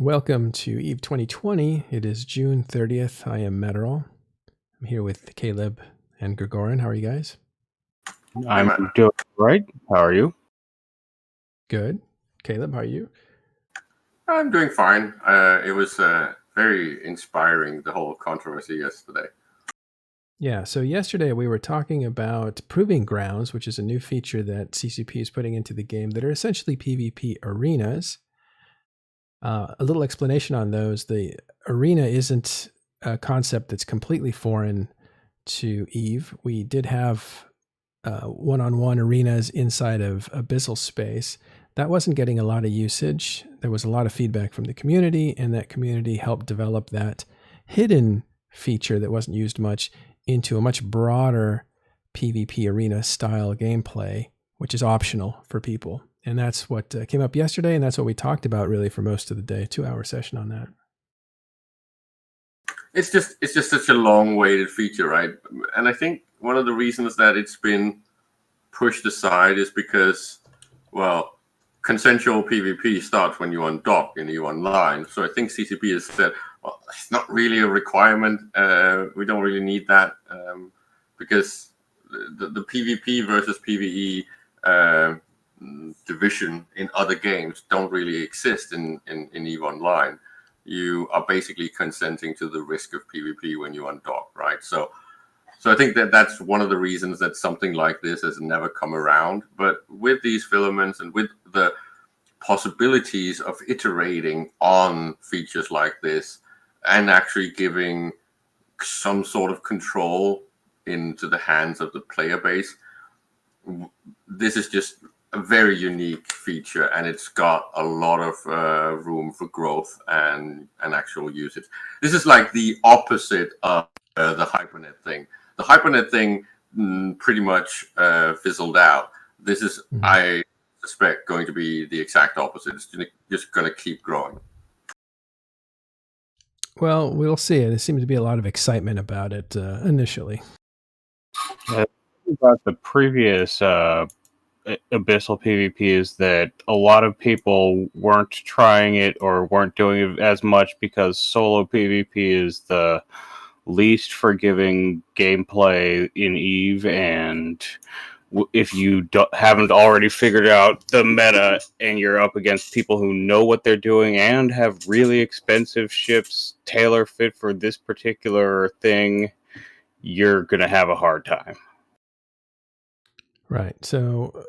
Welcome to EVE 2020. It is June 30th. I am Meteorol. I'm here with Caleb and Grigorin. How are you guys? I'm doing right. How are you? Good. Caleb, how are you? I'm doing fine. It was very inspiring, the whole controversy yesterday. Yeah, so yesterday we were talking about Proving Grounds, which is a new feature that CCP is putting into the game that are essentially PvP arenas. A little explanation on those. The arena isn't a concept that's completely foreign to EVE. We did have one-on-one arenas inside of Abyssal Space. That wasn't getting a lot of usage. There was a lot of feedback from the community, and that community helped develop that hidden feature that wasn't used much into a much broader PvP arena style gameplay, which is optional for people. And that's what came up yesterday, and that's what we talked about really for most of the day. 2-hour session on that. It's just such a long-awaited feature, right? And I think one of the reasons that it's been pushed aside is because, well, consensual PvP starts when you undock and you online. So I think CCP has said, well, it's not really a requirement. We don't really need that because the PvP versus PvE division in other games don't really exist in EVE Online. You are basically consenting to the risk of PvP when you undock, right? So I think that's one of the reasons that something like this has never come around. But with these filaments and with the possibilities of iterating on features like this and actually giving some sort of control into the hands of the player base, this is just a very unique feature, and it's got a lot of room for growth and actual usage. This is like the opposite of the Hypernet thing. The Hypernet thing pretty much fizzled out. This is, I suspect, going to be the exact opposite. It's just going to keep growing. Well, we'll see. There seems to be a lot of excitement about it initially. About the previous Abyssal PvP is that a lot of people weren't trying it or weren't doing it as much because solo PvP is the least forgiving gameplay in EVE, and if you haven't already figured out the meta and you're up against people who know what they're doing and have really expensive ships tailor fit for this particular thing, you're going to have a hard time. Right. So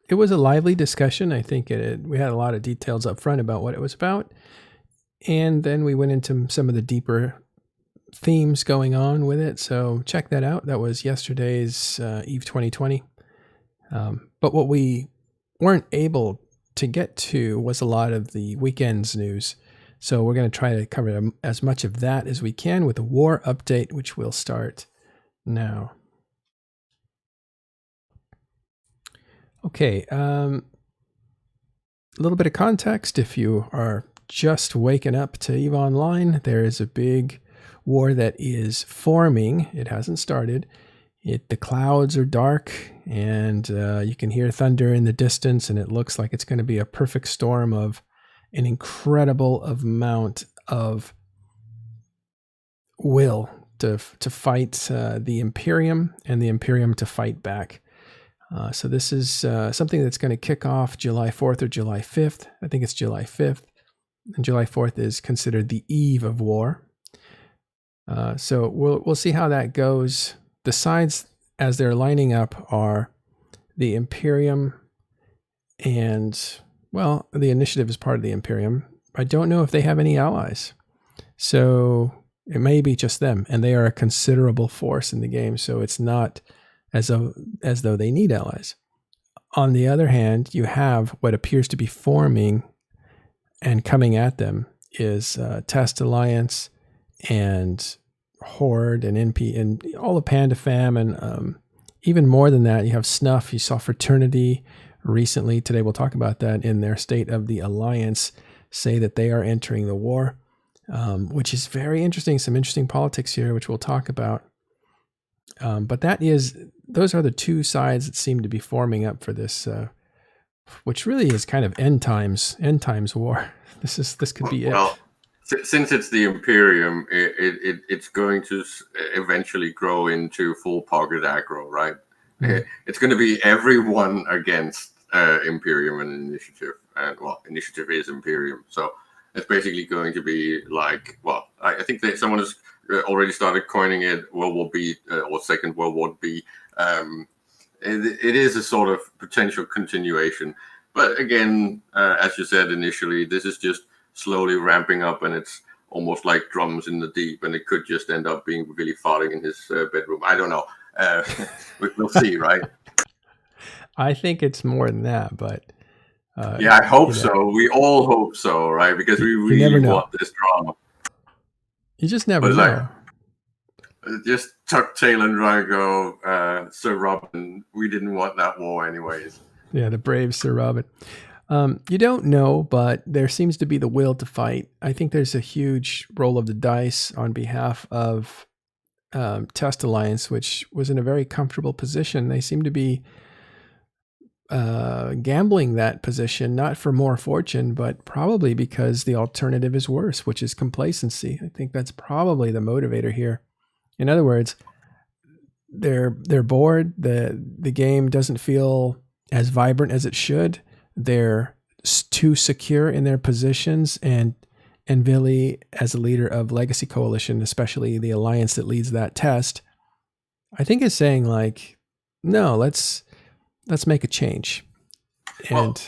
it was a lively discussion. I think we had a lot of details up front about what it was about. And then we went into some of the deeper themes going on with it. So check that out. That was yesterday's EVE 2020. But what we weren't able to get to was a lot of the weekend's news. So we're going to try to cover as much of that as we can with a war update, which will start now. Okay, a little bit of context. If you are just waking up to EVE Online, there is a big war that is forming. It hasn't started. The clouds are dark, and you can hear thunder in the distance, and it looks like it's going to be a perfect storm of an incredible amount of will to fight the Imperium, and the Imperium to fight back. So this is something that's going to kick off July 4th or July 5th. I think it's July 5th. And July 4th is considered the eve of war. So we'll see how that goes. The sides, as they're lining up, are the Imperium and, well, the Initiative is part of the Imperium. I don't know if they have any allies. So it may be just them, and they are a considerable force in the game. So it's not as though they need allies. On the other hand, you have what appears to be forming and coming at them is Test Alliance and Horde and NP and all the Panda Fam, and even more than that, you have Snuff. You saw Fraternity recently. Today we'll talk about that in their State of the Alliance, say that they are entering the war, which is very interesting. Some interesting politics here, which we'll talk about. But those are the two sides that seem to be forming up for this which really is kind of end times war. This could be Well, it. since it's the Imperium, it's going to eventually grow into full pocket aggro, right? It's going to be everyone against Imperium and Initiative, and well, Initiative is Imperium, so it's basically going to be like, well, I think that someone has already started coining it World War B or Second World War B. It is a sort of potential continuation, but again, as you said initially, this is just slowly ramping up, and it's almost like drums in the deep, and it could just end up being really farting in his bedroom. I don't know. We'll see, right? I think it's more than that, but yeah, I hope so. We all hope so, right? Because we really want this drama. You just never know. Just tuck tail and Drago, Sir Robin. We didn't want that war anyways. Yeah, the brave Sir Robin. You don't know, but there seems to be the will to fight. I think there's a huge roll of the dice on behalf of Test Alliance, which was in a very comfortable position. They seem to be gambling that position, not for more fortune, but probably because the alternative is worse, which is complacency. I think that's probably the motivator here. In other words, they're bored. The game doesn't feel as vibrant as it should. They're too secure in their positions, and Billy, as a leader of Legacy Coalition, especially the alliance that leads that test, I think is saying like, no, let's make a change. And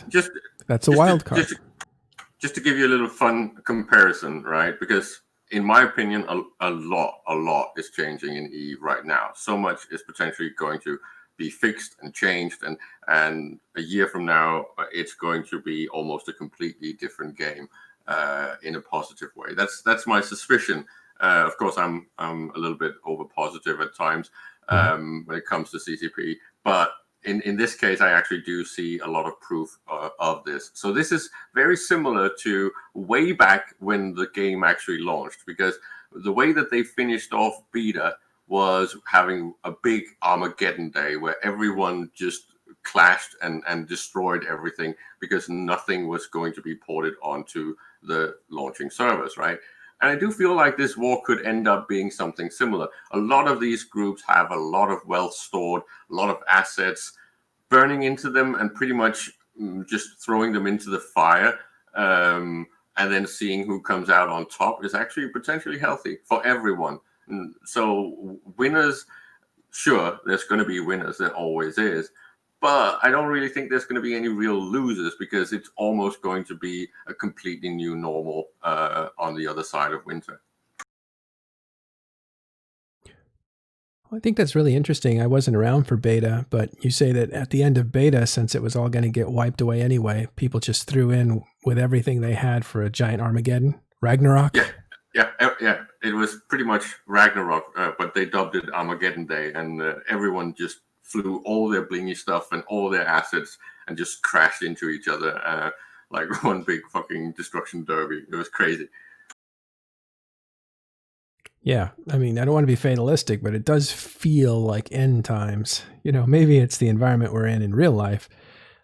that's a wild card. Just to give you a little fun comparison, right? Because in my opinion, a lot is changing in EVE right now. So much is potentially going to be fixed and changed, and a year from now, it's going to be almost a completely different game in a positive way. That's my suspicion. Of course, I'm a little bit over positive at times when it comes to CCP, but in this case, I actually do see a lot of proof of this. So this is very similar to way back when the game actually launched, because the way that they finished off beta was having a big Armageddon day where everyone just clashed and destroyed everything because nothing was going to be ported onto the launching servers, right? And I do feel like this war could end up being something similar. A lot of these groups have a lot of wealth stored, a lot of assets. Burning into them and pretty much just throwing them into the fire and then seeing who comes out on top is actually potentially healthy for everyone. So winners, sure, there's going to be winners. There always is. But I don't really think there's going to be any real losers, because it's almost going to be a completely new normal on the other side of winter. I think that's really interesting. I wasn't around for beta, but you say that at the end of beta, since it was all going to get wiped away anyway, people just threw in with everything they had for a giant Armageddon, Ragnarok. Yeah. It was pretty much Ragnarok, but they dubbed it Armageddon Day, and everyone just flew all their blingy stuff and all their assets and just crashed into each other like one big fucking destruction derby. It was crazy. Yeah, I mean, I don't want to be fatalistic, but it does feel like end times. You know, maybe it's the environment we're in real life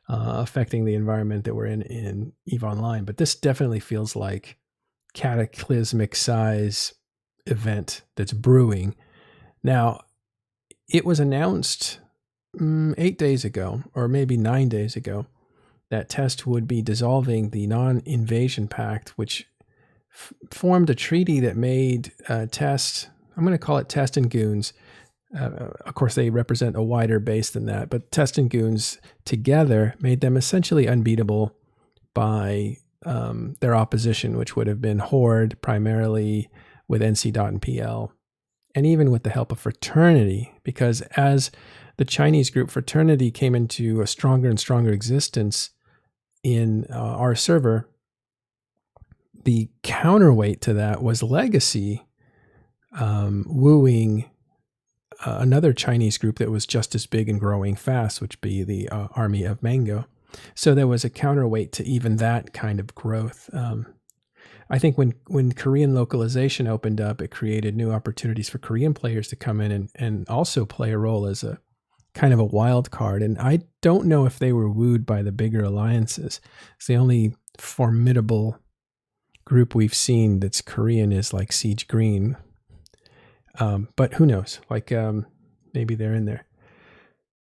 affecting the environment that we're in EVE Online, but this definitely feels like cataclysmic size event that's brewing. Now, it was announced 8 days ago, or maybe 9 days ago, that Test would be dissolving the non-invasion pact, which formed a treaty that made Test, I'm going to call it Test and Goons. Of course, they represent a wider base than that, but Test and Goons together made them essentially unbeatable by their opposition, which would have been Horde, primarily with NC. and PL, and even with the help of Fraternity, because as the Chinese group Fraternity came into a stronger and stronger existence in our server, the counterweight to that was Legacy wooing another Chinese group that was just as big and growing fast, which be the Army of Mango. So there was a counterweight to even that kind of growth. I think when Korean localization opened up, it created new opportunities for Korean players to come in and also play a role as kind of a wild card. And I don't know if they were wooed by the bigger alliances. It's the only formidable group we've seen that's Korean is like Siege Green. But who knows? Like maybe they're in there.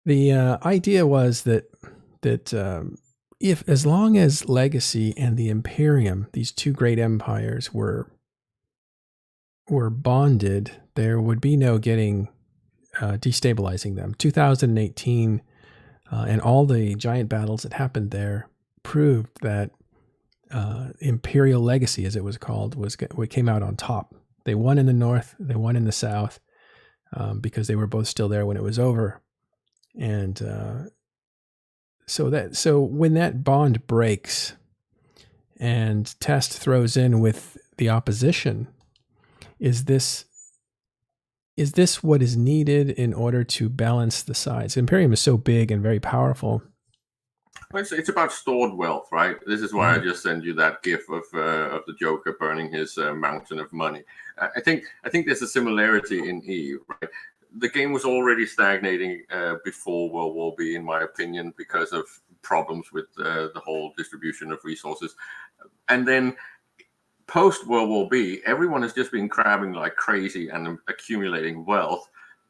The idea was that if as long as Legacy and the Imperium, these two great empires, were bonded, there would be no getting destabilizing them. 2018 and all the giant battles that happened there proved that Imperial Legacy, as it was called, came out on top. They won in the north, they won in the south, because they were both still there when it was over. And so when that bond breaks and Test throws in with the opposition, is this what is needed in order to balance the sides? Imperium is so big and very powerful. Well, it's about stored wealth, right? This is why I just send you that gif of the Joker burning his mountain of money. I think there's a similarity in Eve, right? The game was already stagnating before World War B, in my opinion, because of problems with the whole distribution of resources. And then post World War B, everyone has just been crabbing like crazy and accumulating wealth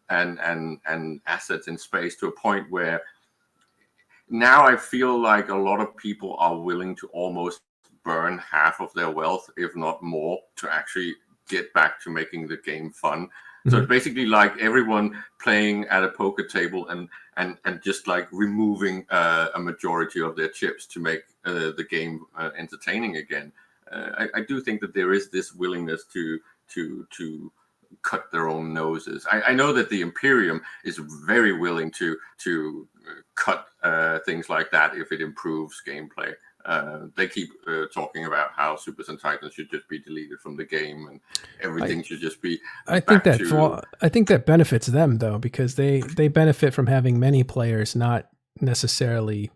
and assets in space to a point where now I feel like a lot of people are willing to almost burn half of their wealth, if not more, to actually get back to making the game fun. So it's basically like everyone playing at a poker table and just like removing a majority of their chips to make the game entertaining again. I do think that there is this willingness to cut their own noses. I know that the Imperium is very willing to cut things like that if it improves gameplay. They keep talking about how Supers and Titans should just be deleted from the game and everything should just be. I think that benefits them though, because they benefit from having many players, not necessarily.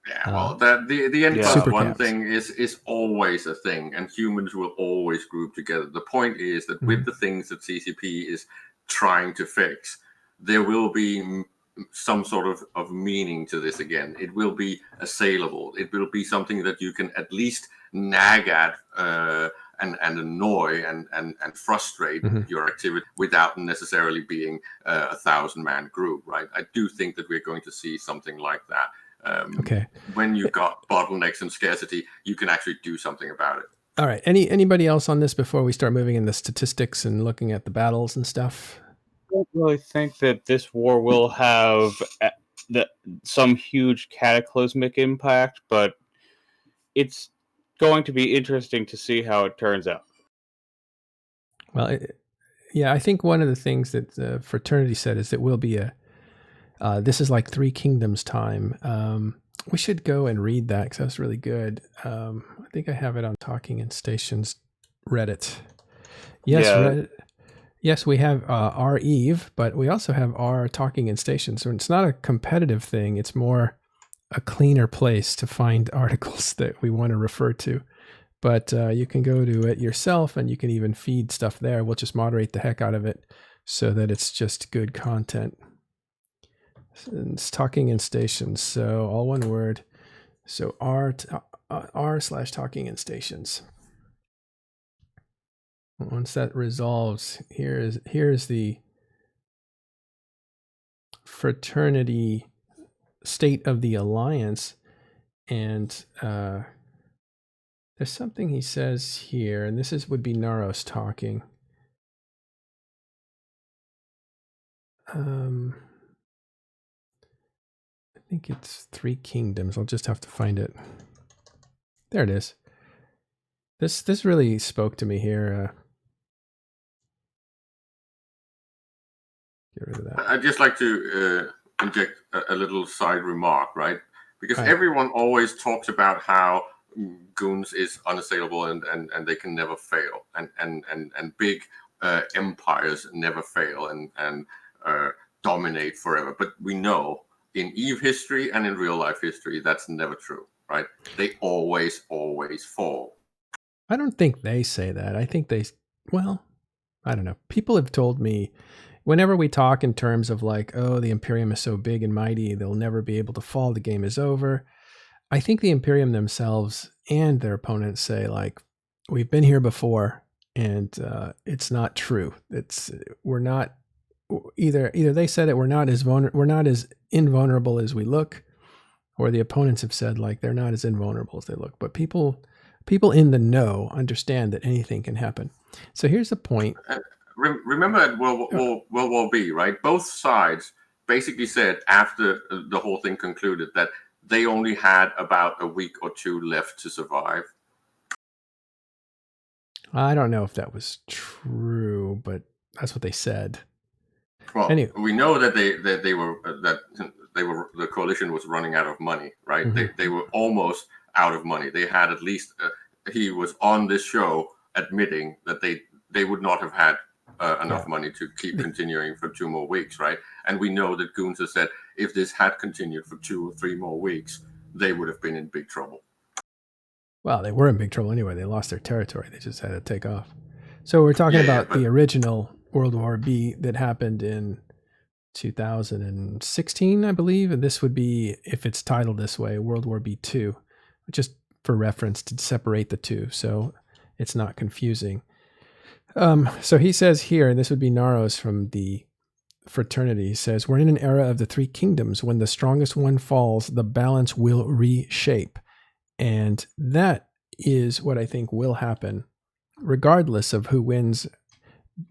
Yeah, well, the N plus one thing is always a thing, and humans will always group together. The point is that with the things that CCP is trying to fix, there will be some sort of meaning to this again. It will be assailable. It will be something that you can at least nag at and annoy and frustrate your activity without necessarily being a 1,000-man group, right? I do think that we're going to see something like that. When you've got bottlenecks and scarcity, you can actually do something about it. All right. Anybody else on this before we start moving into statistics and looking at the battles and stuff? I don't really think that this war will have some huge cataclysmic impact, but it's going to be interesting to see how it turns out. Well, I think one of the things that Fraternity said is it will be this is like Three Kingdoms time. We should go and read that because that's really good. I think I have it on Talking in Stations Reddit. Yes, yeah. Reddit. Yes, we have our Eve, but we also have our Talking in Stations. So it's not a competitive thing. It's more a cleaner place to find articles that we want to refer to. But you can go to it yourself, and you can even feed stuff there. We'll just moderate the heck out of it so that it's just good content. It's Talking in Stations, so all one word. So r/Talking in Stations. Once that resolves, here's the Fraternity State of the Alliance, and there's something he says here, and this would be Naros talking. I think it's Three Kingdoms. I'll just have to find it. There it is. This really spoke to me here. Get rid of that. I'd just like to inject a little side remark, right? Because everyone always talks about how Goons is unassailable and they can never fail, and big empires never fail and dominate forever. But we know in EVE history and in real life history that's never true, right? They always fall. I don't think they say that. I think I don't know. People have told me whenever we talk in terms of like, oh, the Imperium is so big and mighty, they'll never be able to fall, the game is over. I think the Imperium themselves and their opponents say like, we've been here before, and it's not true. We're not either they said it, we're not as invulnerable as we look, or the opponents have said like they're not as invulnerable as they look. But people in the know understand that anything can happen. So here's the point. Remember at World War B, right? Both sides basically said after the whole thing concluded that they only had about a week or two left to survive. I don't know if that was true, but that's what they said. Well, anyway, we know that the coalition was running out of money, right? Mm-hmm. They were almost out of money. They had at least he was on this show admitting that they would not have had enough money to keep continuing for 2 more weeks, right? And we know that Gunther said if this had continued for 2 or 3 more weeks, they would have been in big trouble. Well, they were in big trouble anyway. They lost their territory. They just had to take off. So we're talking about the original World War B that happened in 2016, I believe. And this would be, if it's titled this way, World War B2, just for reference to separate the two, so it's not confusing. So he says here, and this would be Naros from the Fraternity, says, we're in an era of the 3 kingdoms. When the strongest one falls, the balance will reshape. And that is what I think will happen, regardless of who wins.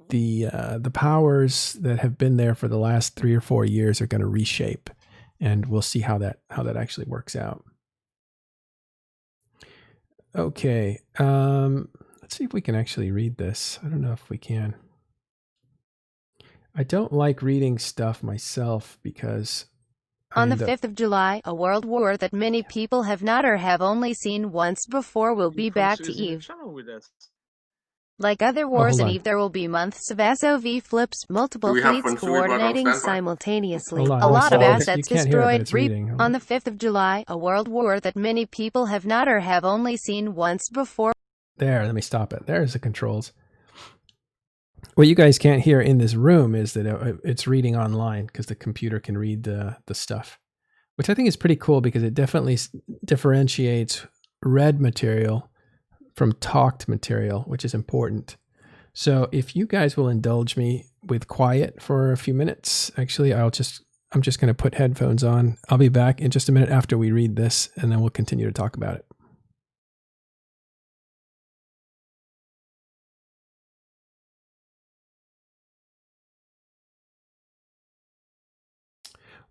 The powers that have been there for the last 3 or 4 years are going to reshape, and we'll see how that actually works out. Okay, let's see if we can actually read this. I don't know if we can. I don't like reading stuff myself because on the 5th of July, a world war that many people have not or have only seen once before will be back to Eve. Like other wars in Eve, there will be months of SOV flips, multiple fleets coordinating simultaneously. A lot of assets destroyed. On the 5th of July, a world war that many people have not or have only seen once before. There, let me stop it. There's the controls. What you guys can't hear in this room is that it's reading online because the computer can read the stuff, which I think is pretty cool because it definitely differentiates read material from talked material, which is important. So if you guys will indulge me with quiet for a few minutes, actually, I'm just going to put headphones on. I'll be back in just a minute after we read this, and then we'll continue to talk about it.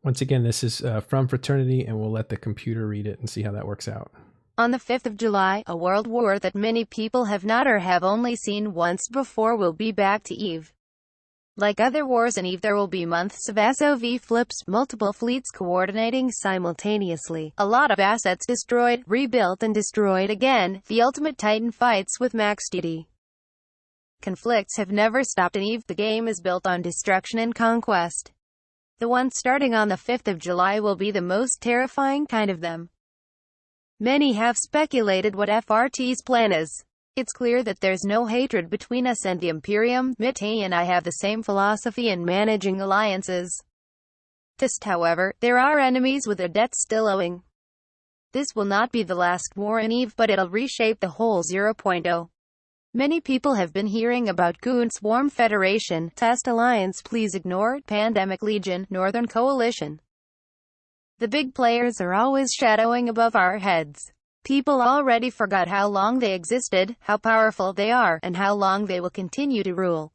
Once again, this is from Fraternity, and we'll let the computer read it and see how that works out. On the 5th of July, a world war that many people have not or have only seen once before will be back to Eve. Like other wars in Eve, there will be months of SOV flips, multiple fleets coordinating simultaneously. A lot of assets destroyed, rebuilt and destroyed again. The ultimate Titan fights with max duty. Conflicts have never stopped in Eve. The game is built on destruction and conquest. The one starting on the 5th of July will be the most terrifying kind of them. Many have speculated what FRT's plan is. It's clear that there's no hatred between us and the Imperium. Mitty and I have the same philosophy in managing alliances. However, there are enemies with their debts still owing. This will not be the last war in Eve, but it'll reshape the whole 0.0. Many people have been hearing about Goon, Swarm Federation, Test Alliance, Please Ignore, Pandemic Legion, Northern Coalition. The big players are always shadowing above our heads. People already forgot how long they existed, how powerful they are, and how long they will continue to rule.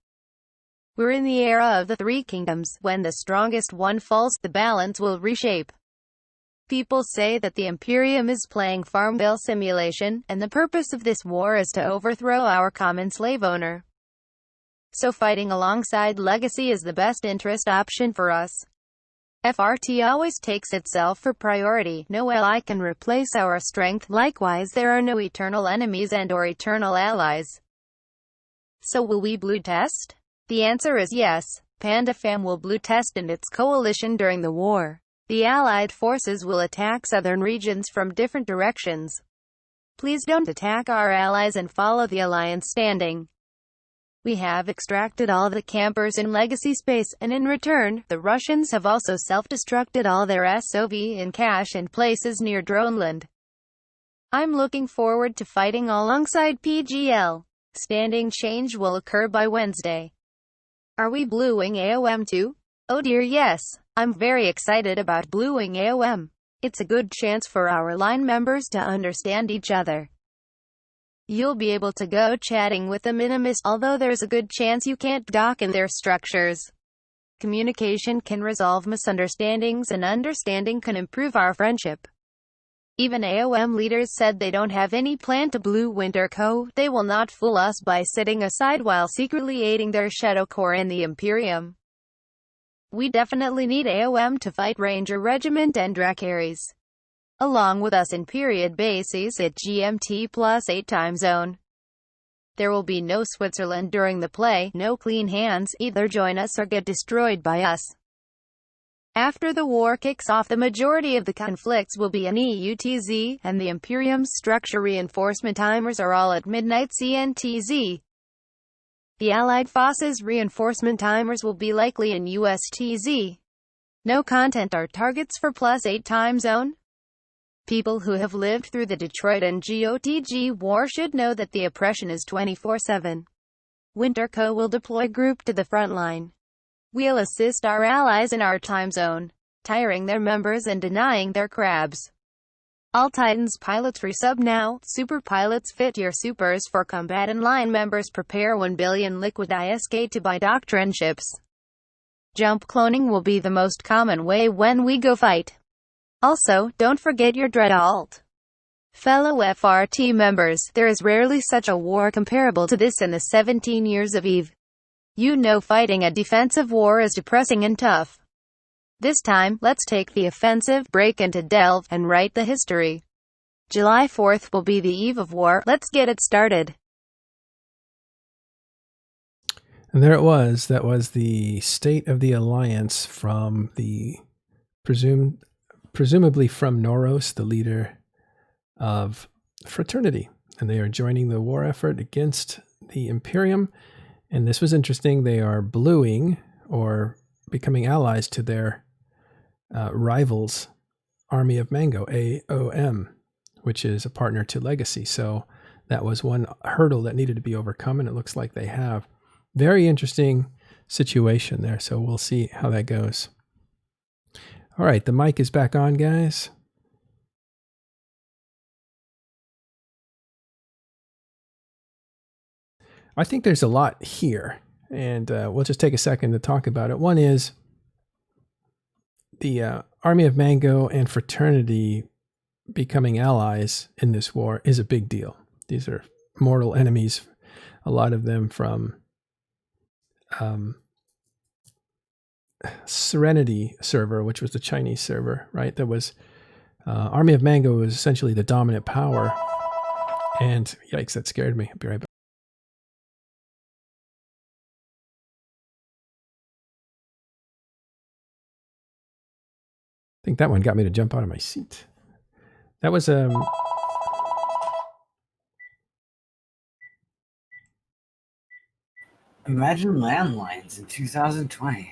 We're in the era of the 3 kingdoms. When the strongest one falls, the balance will reshape. People say that the Imperium is playing Farm Bill simulation, and the purpose of this war is to overthrow our common slave owner. So fighting alongside Legacy is the best interest option for us. FRT always takes itself for priority. No ally can replace our strength. Likewise, there are no eternal enemies and/or eternal allies. So will we blue test? The answer is yes. PandaFam will blue test and its coalition during the war. The Allied forces will attack southern regions from different directions. Please don't attack our allies and follow the alliance standing. We have extracted all the campers in Legacy space, and in return, the Russians have also self-destructed all their SOV in cache and places near Droneland. I'm looking forward to fighting alongside PGL. Standing change will occur by Wednesday. Are we bluing AOM too? Oh dear, yes. I'm very excited about bluing AOM. It's a good chance for our line members to understand each other. You'll be able to go chatting with the Minimus, although there's a good chance you can't dock in their structures. Communication can resolve misunderstandings and understanding can improve our friendship. Even AOM leaders said they don't have any plan to blue Winter Co. They will not fool us by sitting aside while secretly aiding their Shadow Corps in the Imperium. We definitely need AOM to fight Ranger Regiment and Dracaris. Along with us in period bases at GMT+8 time zone. There will be no Switzerland during the play, no clean hands, either join us or get destroyed by us. After the war kicks off, the majority of the conflicts will be in EUTZ, and the Imperium's structure reinforcement timers are all at midnight CNTZ. The Allied forces reinforcement timers will be likely in USTZ. No content are targets for +8 time zone. People who have lived through the Detroit and GOTG war should know that the oppression is 24/7. Winter Co. will deploy group to the front line. We'll assist our allies in our time zone, tiring their members and denying their crabs. All Titans pilots resub now. Super pilots, fit your supers for combat, and line members prepare 1 billion liquid ISK to buy doctrine ships. Jump cloning will be the most common way when we go fight. Also, don't forget your Dredd alt. Fellow FRT members, there is rarely such a war comparable to this in the 17 years of EVE. You know fighting a defensive war is depressing and tough. This time, let's take the offensive, break into delve, and write the history. July 4th will be the eve of war. Let's get it started. And there it was. That was the State of the Alliance from the presumably from Noros, the leader of Fraternity. And they are joining the war effort against the Imperium. And this was interesting. They are bluing or becoming allies to their rivals, Army of Mango, AOM, which is a partner to Legacy. So that was one hurdle that needed to be overcome, and it looks like they have. Very interesting situation there. So we'll see how that goes. All right, the mic is back on, guys. I think there's a lot here, and we'll just take a second to talk about it. One is the Army of Mango and Fraternity becoming allies in this war is a big deal. These are mortal enemies, a lot of them from Serenity server, which was the Chinese server, right? That was Army of Mango was essentially the dominant power. And yikes, that scared me. I'll be right back. I think that one got me to jump out of my seat. That was Imagine landlines in 2020.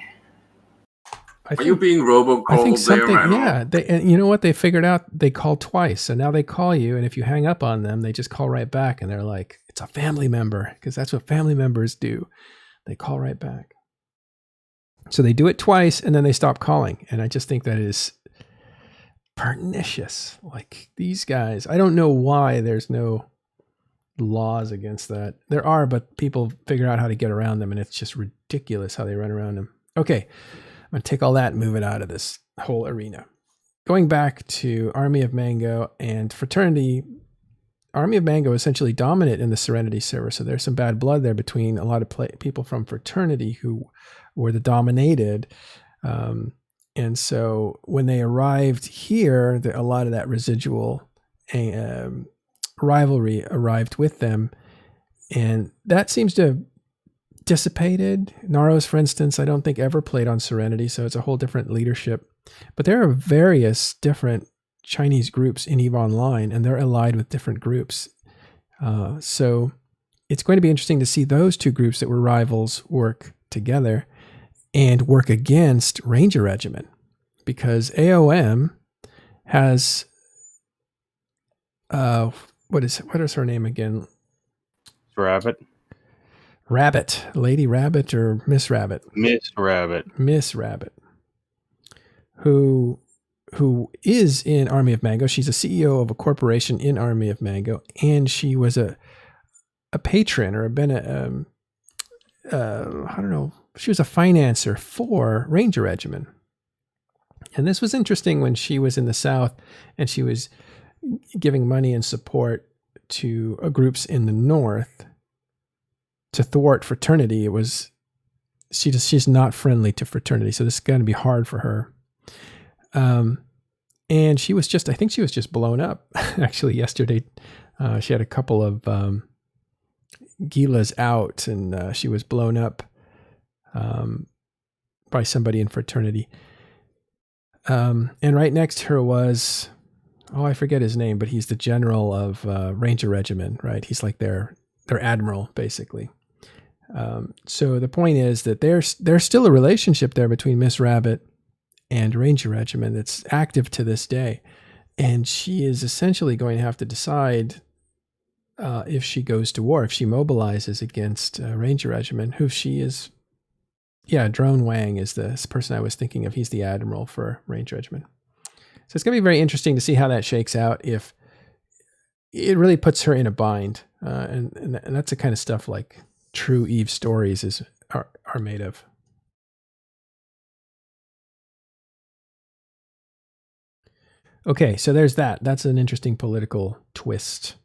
Are you being robocalled? I think something, there, yeah. And you know what? They figured out they call twice. So now they call you, and if you hang up on them, they just call right back, and they're like, it's a family member, because that's what family members do. They call right back. So they do it twice, and then they stop calling. And I just think that is pernicious. Like these guys, I don't know why there's no laws against that. There are, but people figure out how to get around them, and it's just ridiculous how they run around them. Okay, I'm going to take all that and move it out of this whole arena. Going back to Army of Mango and Fraternity, Army of Mango is essentially dominant in the Serenity server, so there's some bad blood there between a lot of people from Fraternity who were the dominated. And so when they arrived here, a lot of that residual rivalry arrived with them, and that seems to have dissipated. Naros, for instance, I don't think ever played on Serenity, so it's a whole different leadership. But there are various different Chinese groups in EVE Online, and they're allied with different groups. So it's going to be interesting to see those two groups that were rivals work together and work against Ranger Regiment, because AOM has what is her name again? Rabbit. Rabbit, Lady Rabbit or Miss Rabbit? Miss Rabbit. Miss Rabbit, who is in Army of Mango. She's a CEO of a corporation in Army of Mango, and she was a patron or I don't know. She was a financer for Ranger Regiment. And this was interesting when she was in the South and she was giving money and support to groups in the North to thwart Fraternity. She's not friendly to Fraternity, so this is going to be hard for her. And she was I think she was just blown up. Actually, yesterday, she had a couple of Gilas out, and she was blown up by somebody in Fraternity. And right next to her was, I forget his name, but he's the general of Ranger Regiment, right? He's like their admiral, basically. So the point is that there's still a relationship there between Miss Rabbit and Ranger Regiment that's active to this day. And she is essentially going to have to decide if she goes to war, if she mobilizes against Ranger Regiment, who she is. Yeah, Drone Wang is the person I was thinking of. He's the admiral for Ranger Regiment. So it's going to be very interesting to see how that shakes out, if it really puts her in a bind. And that's the kind of stuff like true Eve stories are made of. Okay, so there's that. That's an interesting political twist.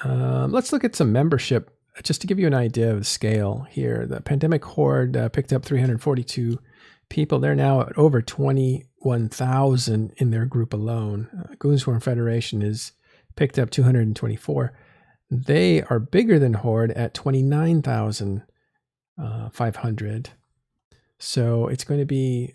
Let's look at some membership, just to give you an idea of the scale here. The Pandemic Horde picked up 342 people. They're now at over 21,000 in their group alone. Goonswarm Federation is picked up 224. They are bigger than Horde at 29,500. So it's going to be...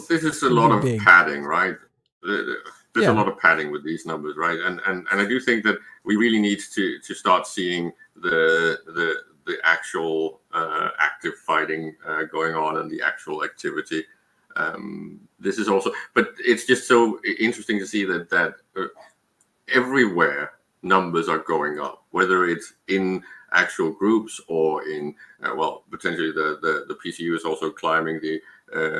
this is a lot of big padding, right? There's a lot of padding with these numbers, right? And I do think that we really need to start seeing the actual active fighting going on and the actual activity. This is also, but it's just so interesting to see that everywhere numbers are going up, whether it's in actual groups or in potentially the PCU is also climbing, the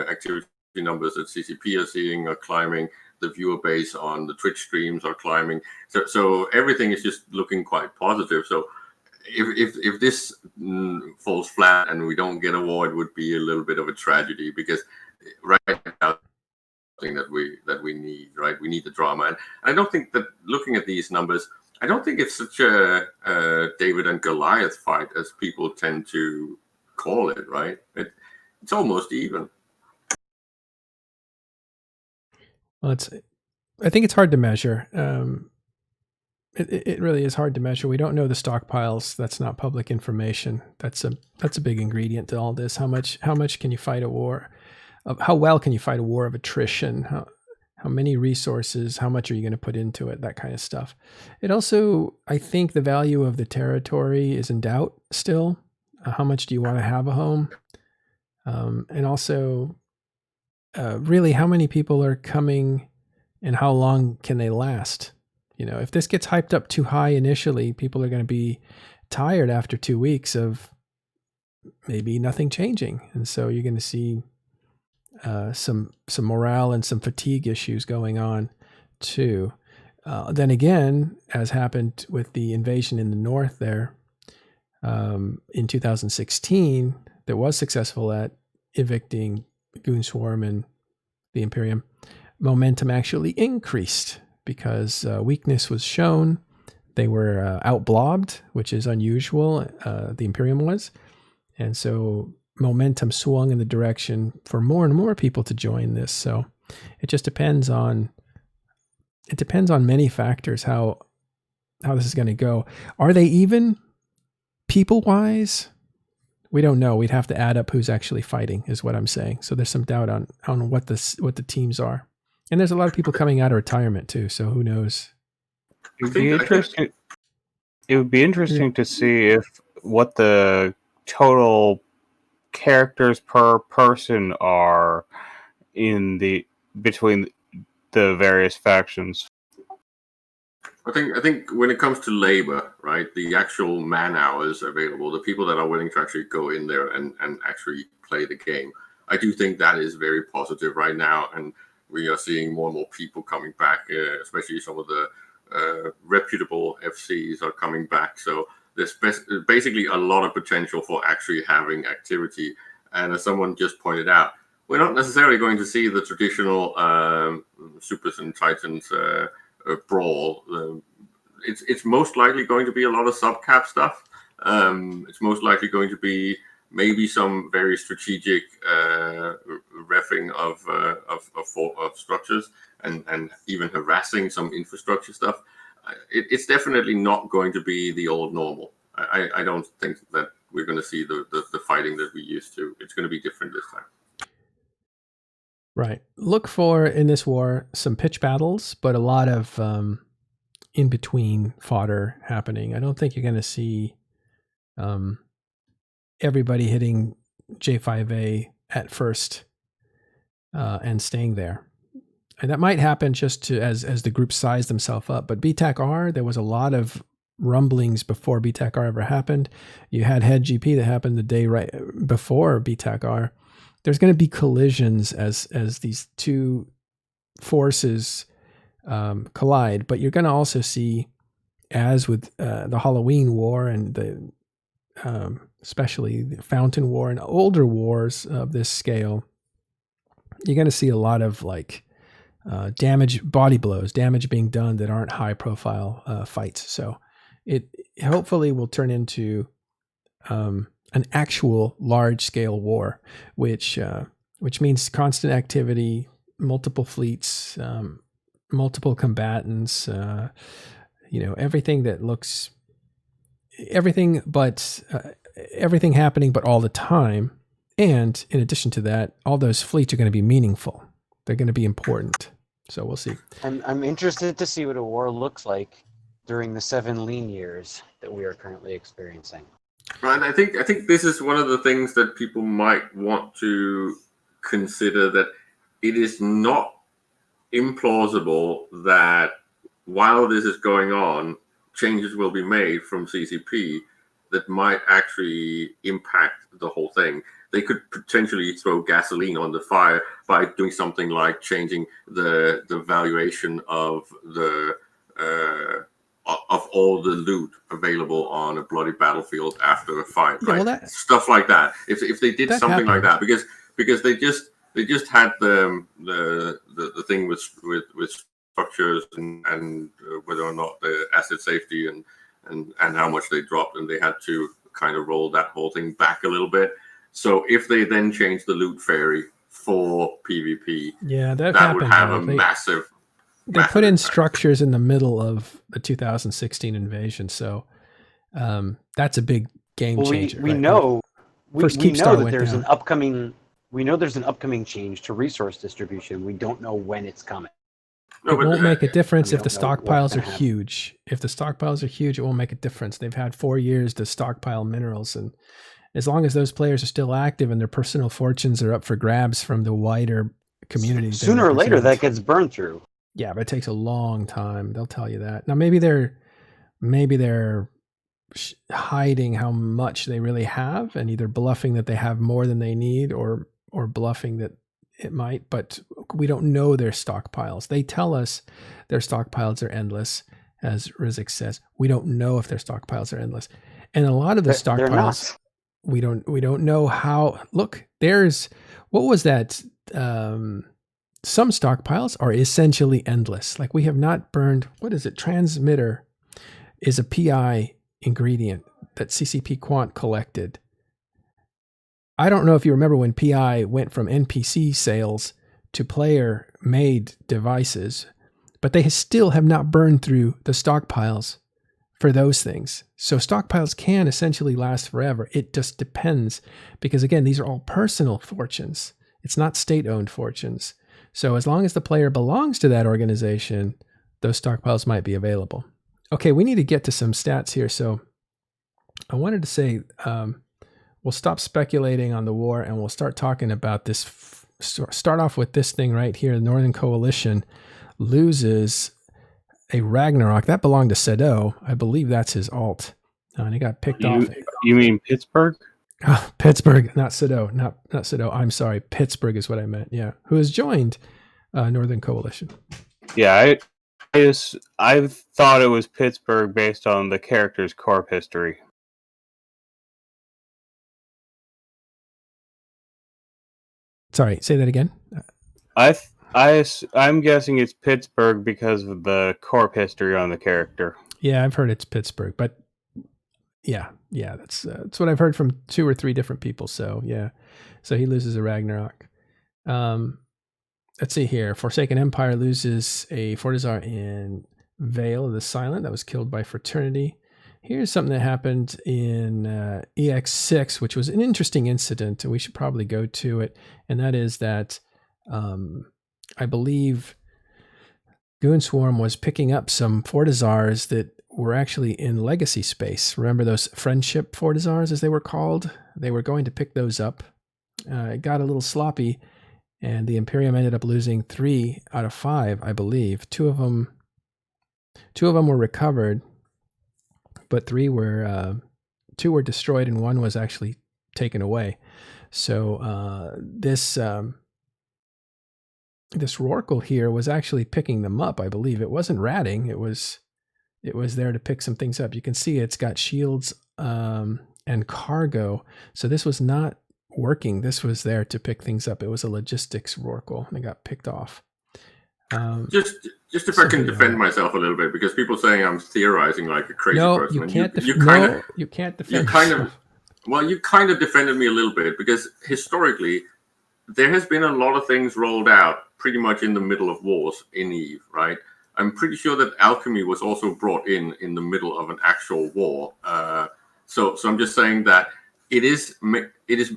activity numbers that CCP are seeing are climbing, the viewer base on the Twitch streams are climbing, so everything is just looking quite positive. So if this falls flat and we don't get a war, it would be a little bit of a tragedy, because right now something that we need, right? We need the drama, and I don't think that looking at these numbers, I don't think it's such a David and Goliath fight as people tend to call it, right? It's almost even. Well, I think it's hard to measure. It really is hard to measure. We don't know the stockpiles. That's not public information. That's a big ingredient to all this. How much can you fight a war? How well can you fight a war of attrition? How many resources? How much are you going to put into it? That kind of stuff. It also, I think, the value of the territory is in doubt still. How much do you want to have a home? And also, really, how many people are coming, and how long can they last? If this gets hyped up too high initially, people are going to be tired after 2 weeks of maybe nothing changing. And so you're going to see some morale and some fatigue issues going on too. Then again, as happened with the invasion in the north there in 2016, that was successful at evicting Goonswarm and the Imperium, momentum actually increased because weakness was shown. They were outblobbed, which is unusual. The Imperium was. And so momentum swung in the direction for more and more people to join this. So it just depends on many factors how this is going to go. Are they even people-wise? We don't know. We'd have to add up who's actually fighting, is what I'm saying. So there's some doubt on what the teams are. And there's a lot of people coming out of retirement too, so who knows It'd be interesting. It would be interesting to see what the total characters per person are between the various factions. I think when it comes to labor, right, the actual man hours available, the people that are willing to actually go in there and actually play the game, I do think that is very positive right now, and we are seeing more and more people coming back, especially some of the reputable FCs are coming back. So there's basically a lot of potential for actually having activity. And as someone just pointed out, we're not necessarily going to see the traditional Supers and Titans brawl. It's most likely going to be a lot of subcap stuff. It's most likely going to be maybe some very strategic reffing of structures and even harassing some infrastructure stuff. It's definitely not going to be the old normal. I don't think that we're going to see the fighting that we used to. It's going to be different this time. Right. Look for, in this war, some pitch battles, but a lot of in-between fodder happening. I don't think you're going to see everybody hitting J5A at first and staying there. And that might happen just as the groups size themselves up. But BTAC-R, there was a lot of rumblings before BTAC-R ever happened. You had Head GP that happened the day right before BTAC-R. There's going to be collisions as these two forces collide, but you're going to also see, as with the Halloween War and the especially the Fountain War and older wars of this scale, you're going to see a lot of like damage, body blows, damage being done that aren't high profile fights. So it hopefully will turn into an actual large-scale war, which means constant activity, multiple fleets, multiple combatants, everything that looks, everything happening, but all the time. And in addition to that, all those fleets are going to be meaningful. They're going to be important. So we'll see. I'm interested to see what a war looks like during the 7 lean years that we are currently experiencing. Right, I think this is one of the things that people might want to consider, that it is not implausible that while this is going on, changes will be made from CCP that might actually impact the whole thing. They could potentially throw gasoline on the fire by doing something like changing the valuation of the of all the loot available on a bloody battlefield after a fight, right? Well, stuff like that. If they did something like that, because they just had the thing with structures and whether or not the asset safety and how much they dropped, and they had to kind of roll that whole thing back a little bit. So if they then change the loot fairy for PvP, that would have a massive. They put in structures in the middle of the 2016 invasion, so that's a big game changer. We know that there's an upcoming. We know there's an upcoming change to resource distribution. We don't know when it's coming. It won't make a difference if the stockpiles are huge. If the stockpiles are huge, it won't make a difference. They've had 4 years to stockpile minerals, and as long as those players are still active and their personal fortunes are up for grabs from the wider community, sooner or later that gets burned through. Yeah, but it takes a long time. They'll tell you that. Now, maybe they're hiding how much they really have, and either bluffing that they have more than they need, or bluffing that it might. But we don't know their stockpiles. They tell us their stockpiles are endless, as Rizik says. We don't know if their stockpiles are endless, and a lot of the stockpiles we don't know how. Look, there's what was that? Some stockpiles are essentially endless. Like we have not burned, what is it? Transmitter is a PI ingredient that CCP Quant collected. I don't know if you remember when PI went from NPC sales to player-made devices, but they still have not burned through the stockpiles for those things. So stockpiles can essentially last forever. It just depends, because again, these are all personal fortunes. It's not state-owned fortunes. So as long as the player belongs to that organization, those stockpiles might be available. Okay, we need to get to some stats here. So I wanted to say we'll stop speculating on the war and we'll start talking about this. Start off with this thing right here. The Northern Coalition loses a Ragnarok. That belonged to Seddow. I believe that's his alt. And he got picked off. You mean Pittsburgh? Oh, Pittsburgh, not Seddow. Not Seddow. I'm sorry. Pittsburgh is what I meant. Yeah. Who has joined Northern Coalition. Yeah, I thought it was Pittsburgh based on the character's corp history. Sorry, say that again. I'm guessing it's Pittsburgh because of the corp history on the character. Yeah, I've heard it's Pittsburgh, but yeah, that's what I've heard from 2 or 3 different people. So yeah, so he loses a Ragnarok. Let's see here. Forsaken Empire loses a Fortizar in Vale of the Silent that was killed by Fraternity. Here's something that happened in EX6, which was an interesting incident, and we should probably go to it. And that is that I believe Goon Swarm was picking up some Fortizars that were actually in legacy space. Remember those friendship Fortizars, as they were called? They were going to pick those up. It got a little sloppy, and the Imperium ended up losing 3 out of 5, I believe. 2 of them were recovered, but 2 were destroyed, and 1 was actually taken away. So this Rorqual here was actually picking them up, I believe. It wasn't ratting. It was there to pick some things up. You can see it's got shields and cargo. So this was not working. This was there to pick things up. It was a logistics Rorqual, and it got picked off. Just if I can defend myself a little bit, because people saying I'm theorizing like a crazy person. You can't you can't defend yourself. You kind of defended me a little bit, because historically there has been a lot of things rolled out pretty much in the middle of wars in EVE, right? I'm pretty sure that alchemy was also brought in the middle of an actual war. So I'm just saying that it is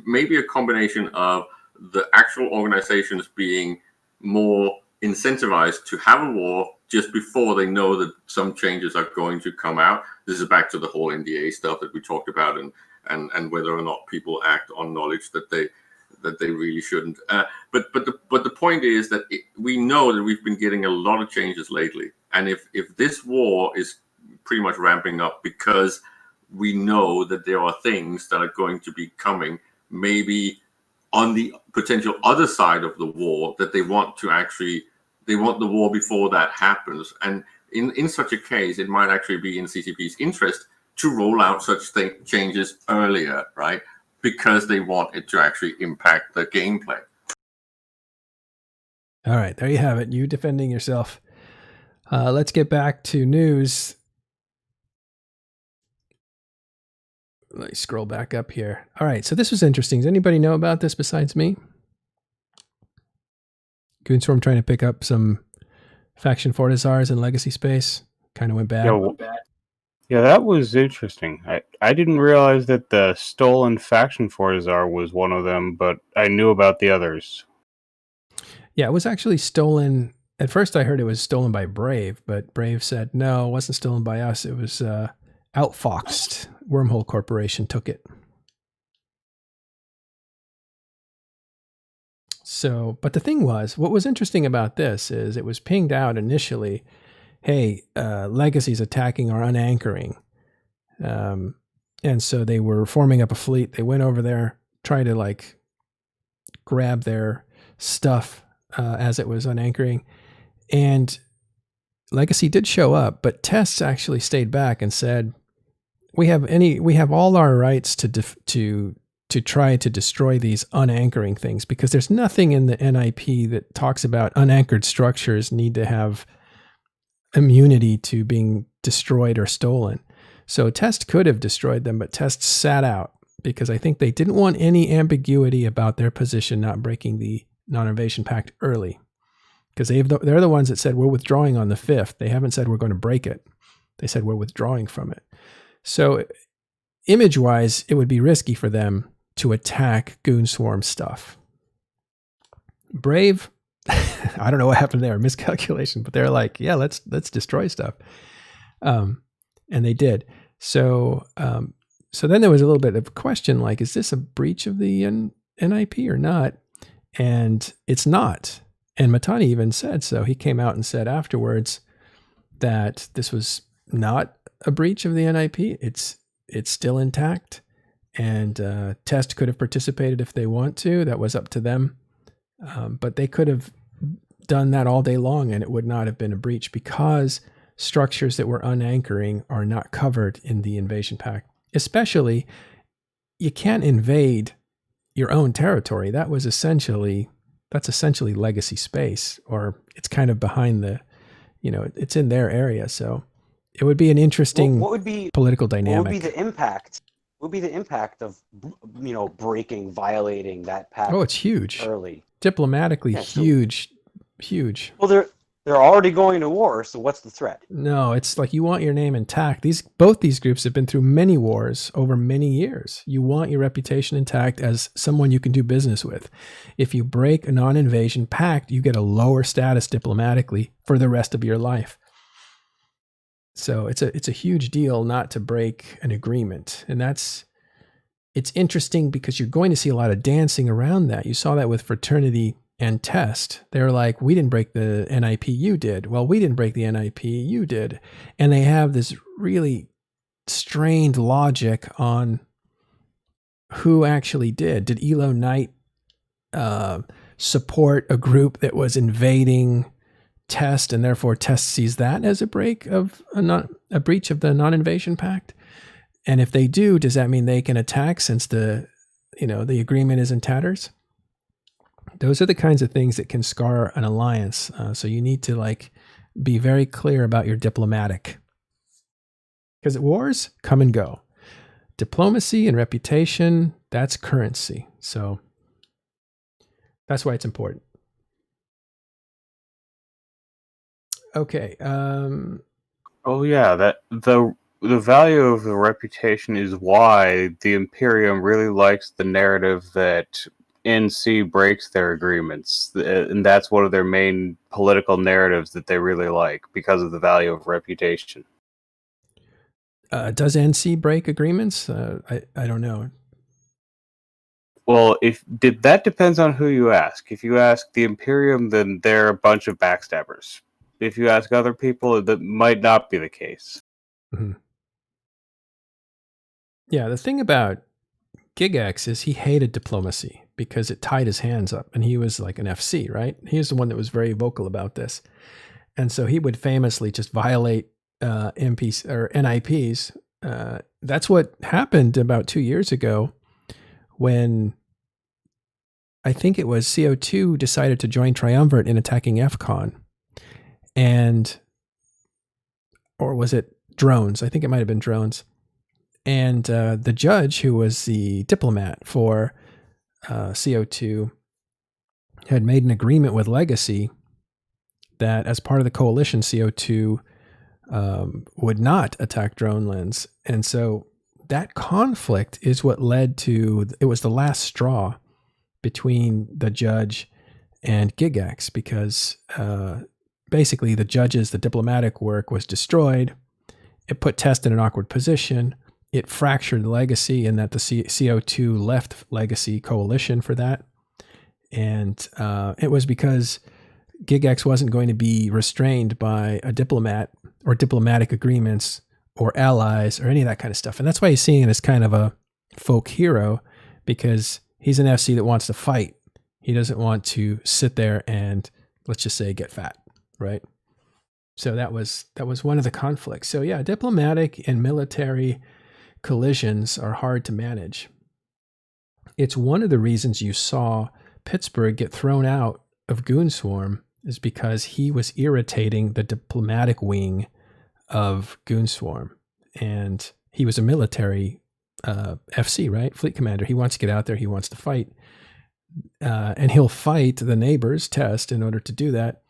maybe a combination of the actual organizations being more incentivized to have a war just before they know that some changes are going to come out. This is back to the whole NDA stuff that we talked about, and whether or not people act on knowledge that they really shouldn't. But the point is that we know that we've been getting a lot of changes lately, and if this war is pretty much ramping up because we know that there are things that are going to be coming, maybe on the potential other side of the war, that they want the war before that happens. And in such a case, it might actually be in CCP's interest to roll out such changes earlier, right? Because they want it to actually impact the gameplay. All right, there you have it. You defending yourself. Let's get back to news. Let me scroll back up here. All right, so this was interesting. Does anybody know about this besides me? Goonswarm trying to pick up some faction Fortizars in legacy space. Kind of went bad. Yeah, that was interesting. I didn't realize that the stolen faction Fortizar was one of them, but I knew about the others. Yeah, it was actually stolen. At first I heard it was stolen by Brave, but Brave said, no, it wasn't stolen by us. It was outfoxed. Wormhole Corporation took it. So, but the thing was, what was interesting about this is it was pinged out initially, hey, Legacy's attacking our unanchoring. And so they were forming up a fleet. They went over there, tried to grab their stuff as it was unanchoring. And Legacy did show up, but Tests actually stayed back and said, we have all our rights to try to destroy these unanchoring things, because there's nothing in the NIP that talks about unanchored structures need to have immunity to being destroyed or stolen. So Test could have destroyed them, but Test sat out because I think they didn't want any ambiguity about their position not breaking the non-invasion pact early, because they're the ones that said we're withdrawing on the 5th. They haven't said we're going to break it. They said we're withdrawing from it. So image-wise, it would be risky for them to attack Goon Swarm stuff. Brave, I don't know what happened there, miscalculation, but they're like, yeah, let's destroy stuff. And they did. So, so then there was a little bit of a question, like, is this a breach of the NIP or not? And it's not. And Matani even said so. He came out and said afterwards that this was not a breach of the NIP. It's still intact. And Test could have participated if they want to. That was up to them. But they could have done that all day long and it would not have been a breach because structures that were unanchoring are not covered in the Invasion Pact. Especially, you can't invade your own territory. That's essentially legacy space, or it's kind of behind the, it's in their area. So it would be an interesting political dynamic. What would be the impact? What would be the impact of, violating that pact? Oh, it's huge. Early. Diplomatically, huge. Well, they're already going to war, so what's the threat? No, it's like you want your name intact. Both these groups have been through many wars over many years. You want your reputation intact as someone you can do business with. If you break a non-invasion pact, you get a lower status diplomatically for the rest of your life. So it's a huge deal not to break an agreement. And it's interesting because you're going to see a lot of dancing around that. You saw that with Fraternity and Test. They're like, we didn't break the NIP, you did. Well, we didn't break the NIP, you did. And they have this really strained logic on who actually did. Did Elo Knight support a group that was invading Test, and therefore Test sees that as a breach of the non-invasion pact? And if they do, does that mean they can attack since the agreement is in tatters? Those are the kinds of things that can scar an alliance. So you need to be very clear about your diplomatic, because wars come and go. Diplomacy and reputation, that's currency. So that's why it's important. Okay. Oh yeah, that the value of the reputation is why the Imperium really likes the narrative that NC breaks their agreements, and that's one of their main political narratives that they really like because of the value of reputation. Does NC break agreements? I don't know. Well, that depends on who you ask. If you ask the Imperium, then they're a bunch of backstabbers. If you ask other people, that might not be the case. Mm-hmm. Yeah, the thing about GigX is he hated diplomacy because it tied his hands up, and he was like an FC, right? He was the one that was very vocal about this. And so he would famously just violate MPs or NIPs. That's what happened about 2 years ago when I think it was CO2 decided to join Triumvirate in attacking FCON. Or was it drones? I think it might have been drones. And the judge, who was the diplomat for CO2, had made an agreement with Legacy that as part of the coalition, CO2 would not attack Drone Lens. And so that conflict is what led to, it was the last straw between the judge and GigX, because basically the the diplomatic work was destroyed. It put Test in an awkward position. It fractured Legacy in that the CO2 left Legacy coalition for that. And it was because GigX wasn't going to be restrained by a diplomat or diplomatic agreements or allies or any of that kind of stuff. And that's why he's seeing it as kind of a folk hero, because he's an FC that wants to fight. He doesn't want to sit there and, let's just say, get fat, right? So that was one of the conflicts. So yeah, diplomatic and military collisions are hard to manage. It's one of the reasons you saw Pittsburgh get thrown out of Goonswarm, is because he was irritating the diplomatic wing of Goonswarm. And he was a military FC, right? Fleet commander. He wants to get out there. He wants to fight. And he'll fight the neighbors, Test, in order to do that.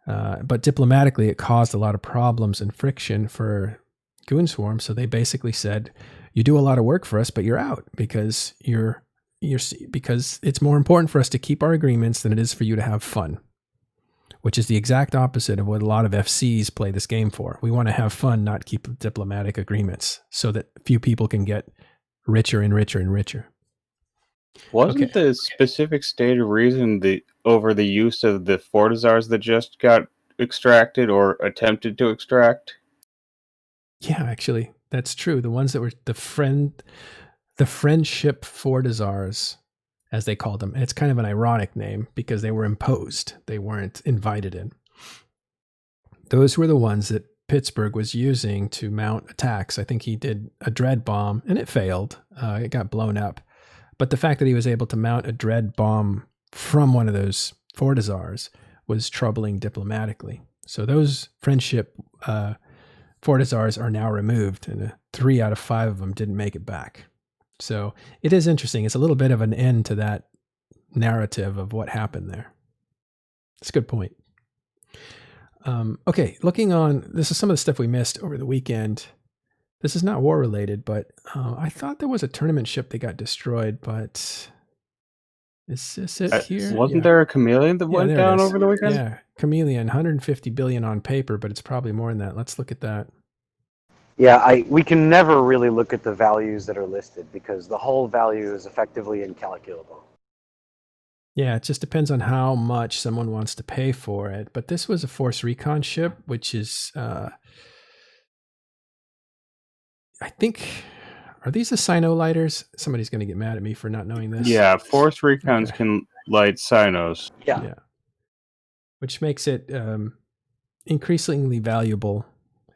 But diplomatically, it caused a lot of problems and friction for Goonswarm. So they basically said, you do a lot of work for us, but you're out because because it's more important for us to keep our agreements than it is for you to have fun. which is the exact opposite of what a lot of FCs play this game for. We want to have fun, not keep diplomatic agreements so that few people can get richer and richer and richer. Wasn't the specific stated reason over the use of the Fortizars that just got extracted or attempted to extract? Yeah, actually, that's true. The ones that were the friendship Fortizars, as they called them. And it's kind of an ironic name because they were imposed. They weren't invited in. Those were the ones that Pittsburgh was using to mount attacks. I think he did a Dredd Bomb, and it failed. It got blown up. But the fact that he was able to mount a Dredd Bomb from one of those Fortizars was troubling diplomatically. So those friendship Fortizars are now removed, and 3 out of 5 of them didn't make it back. So it is interesting. It's a little bit of an end to that narrative of what happened there. It's a good point. Okay, looking on, this is some of the stuff we missed over the weekend. This is not war related, but I thought there was a tournament ship that got destroyed, but is this it here? Wasn't there a Chameleon that went down over the weekend? Yeah, Chameleon, 150 billion on paper, but it's probably more than that. Let's look at that. Yeah, we can never really look at the values that are listed because the whole value is effectively incalculable. Yeah, it just depends on how much someone wants to pay for it. But this was a Force Recon ship, which is, I think, are these the Sino lighters? Somebody's going to get mad at me for not knowing this. Yeah, Force Recons can light Sinos. Yeah. Which makes it increasingly valuable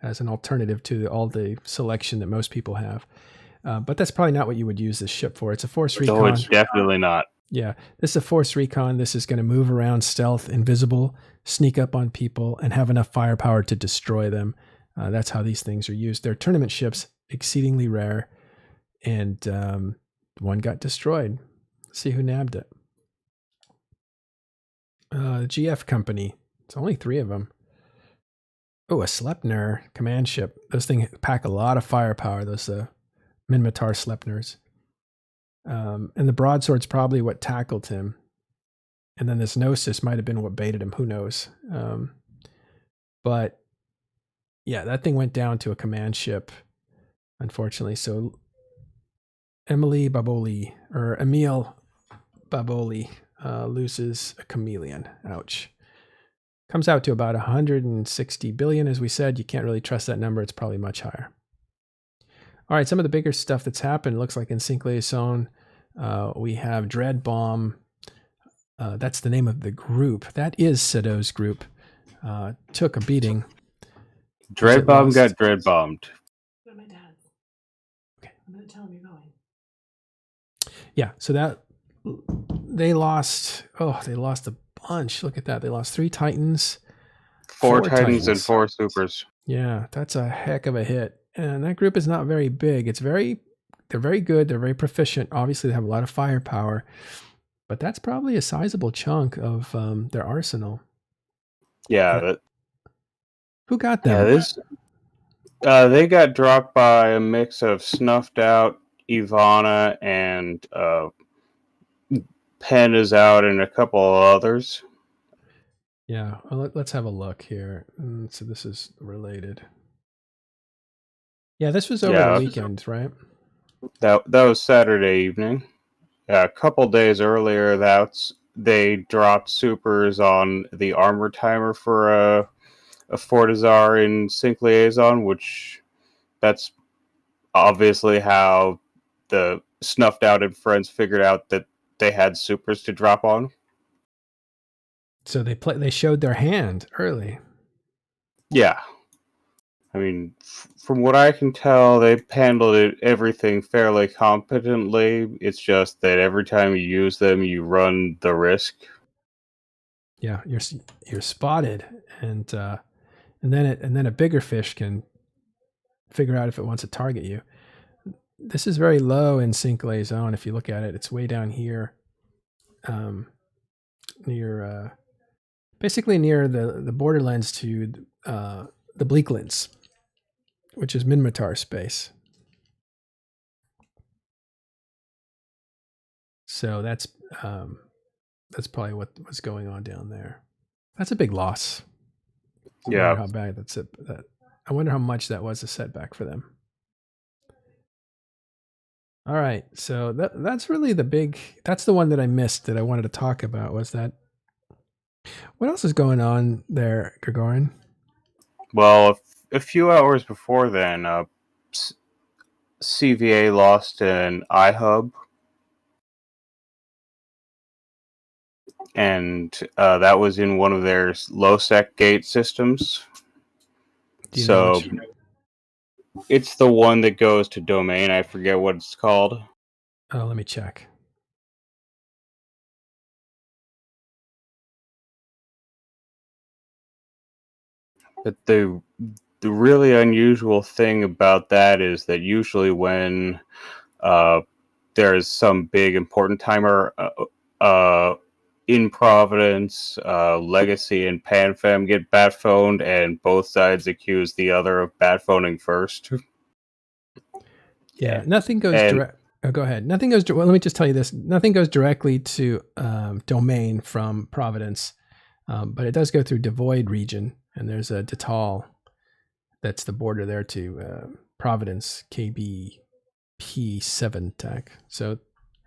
as an alternative to all the selection that most people have. But that's probably not what you would use this ship for. It's a Force Recon. No, it's definitely not. Yeah, this is a Force Recon. This is going to move around stealth, invisible, sneak up on people, and have enough firepower to destroy them. That's how these things are used. They're tournament ships, exceedingly rare, and one got destroyed. Let's see who nabbed it. GF Company. It's only 3 of them. Oh, a Sleipnir command ship. Those things pack a lot of firepower, those Minmatar Sleipnirs. And the broadsword's probably what tackled him. And then this Gnosis might have been what baited him. Who knows? But yeah, that thing went down to a command ship, unfortunately. So Emile Baboli loses a Chameleon. Ouch. Comes out to about 160 billion, as we said. You can't really trust that number. It's probably much higher. All right, some of the bigger stuff that's happened, looks like in Cinq Liaison, we have Dredd Bomb. That's the name of the group. That is Seddow's group. Took a beating. Dredd Bomb got Dredd Bombed. My dad. Okay, I'm going to tell him you're going. Yeah, so that they lost a bunch. Look at that. They lost 3 Titans. 4 Titans and 4 Supers. Yeah, that's a heck of a hit. And that group is not very big. They're very good. They're very proficient. Obviously, they have a lot of firepower. But that's probably a sizable chunk of their arsenal. Yeah. Who got them? Yeah, they got dropped by a mix of Snuffed Out, Ivana, and Penn is out, and a couple of others. Yeah, well, let's have a look here. So this is related. Yeah, this was over the weekend, right? That was Saturday evening. A couple days earlier, they dropped supers on the armor timer for a Fortizar in Cinq Liaison, which that's obviously how the Snuffed Out and friends figured out that they had supers to drop on. So they showed their hand early. Yeah. I mean, from what I can tell, they've handled everything fairly competently. It's just that every time you use them, you run the risk. Yeah, you're spotted, and then a bigger fish can figure out if it wants to target you. This is very low in Cinq Liaison. If you look at it, it's way down here, basically near the borderlands to the Bleaklands, which is Minmatar space. So that's probably what's going on down there. That's a big loss. I Yeah. wonder how bad that's it. I wonder how much that was a setback for them. All right, so that's really that's the one that I missed that I wanted to talk about. Was that? What else is going on there, Gregorian? Well, a few hours before then, CVA lost an iHub, and that was in one of their low-sec gate systems. So it's the one that goes to domain. I forget what it's called. Oh, let me check. But the really unusual thing about that is that usually when there's some big important timer in Providence, Legacy and PanFam get bat-phoned, and both sides accuse the other of bat-phoning first. Yeah, nothing goes direct. Oh, go ahead. Nothing goes. Well, let me just tell you this: nothing goes directly to domain from Providence, but it does go through Devoid region, and there's a Detal that's the border there to Providence KBP7 TAC. So